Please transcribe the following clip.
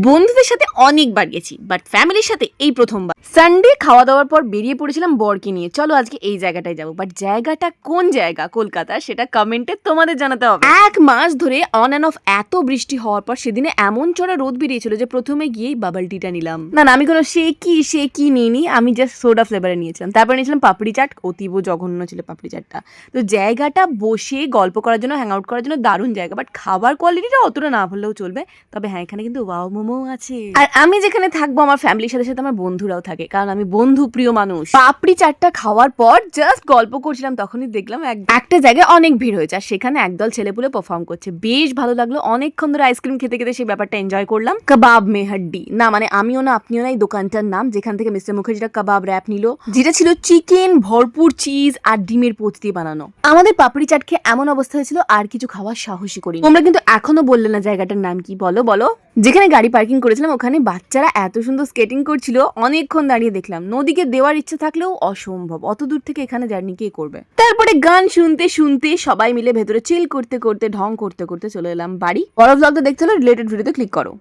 বন্ধুদের সাথে অনেকবার গেছি, বাট ফ্যামিলির সাথে এই প্রথমবার। সানডে খাওয়া দাওয়ার পর বেরিয়ে পড়েছিলাম বরকে নিয়ে, চলো আজকে এই জায়গাটায় যাবো। বাট জায়গাটা কোন জায়গা কলকাতার সেটা কমেন্টে তোমাদের জানাতে হবে। 1 মাস ধরে অন অ্যান্ড অফ এত বৃষ্টি হওয়ার পর সেদিনে এমন চড়া রোদ বেরিয়েছিল যে প্রথমে গিয়েই বাবল টিটা নিলাম। না আমি কোনো সে কি নিইনি, আমি জাস্ট সোডা ফ্লেভারে নিয়েছিলাম। তারপর নিয়েছিলাম পাপড়ি চাট, অতীব জঘন্য ছিল পাপড়ি চাটটা। তো জায়গাটা বসে গল্প করার জন্য, হ্যাং আউট করার জন্য দারুণ জায়গা। বাট খাবার কোয়ালিটিটা অতটা না বললেও চলবে। তবে হ্যাঁ, এখানে কিন্তু ওয়াও মোমো আছে। আর আমি যেখানে থাকবো আমার ফ্যামিলির সাথে সাথে আমার বন্ধুরাও থাকে, কারণ আমি বন্ধু প্রিয় মানুষ। পাপড়ি চাটটা খাওয়ার পর জাস্ট গল্প করছিলাম, তখনই দেখলাম একটা জায়গায় অনেক ভিড় হয়েছে, আর সেখানে একদল ছেলেপুলে পারফর্ম করছে। বেশ ভালো লাগলো, অনেকক্ষণ ধরে আইসক্রিম খেতে খেতে সেই ব্যাপারটা এনজয় করলাম। কাবাব মে হাড্ডি, না মানে আমিও না আপনিও না, এই দোকানটার নাম যেখান থেকে মিস্টার মুখার্জিটা কাবাব র্যাপ নিল, যেটা ছিল চিকেন ভরপুর চিজ আর ডিমের পোচ দিয়ে বানানো। আমাদের পাপড়ি চাট খেয়ে এমন অবস্থা হয়েছিল আর কিছু খাওয়ার সাহসী করি। তোমরা কিন্তু এখনো বললে না জায়গাটার নাম কি, বলো বলো। যেখানে গাড়ি পার্কিং করেছিলাম ওখানে বাচ্চারা এত সুন্দর স্কেটিং করছিল, অনেকক্ষণ দাঁড়িয়ে দেখলাম। নদীকে দেওয়ার ইচ্ছে থাকলেও অসম্ভব, অত দূর থেকে এখানে জার্নি কে করবে। তারপরে গান শুনতে শুনতে সবাই মিলে ভেতরে চিল করতে করতে ঢং করতে করতে চলে এলাম বাড়ি। বড় ব্লগটা দেখতে হলে রিলেটেড ভিডিওতে ক্লিক করো।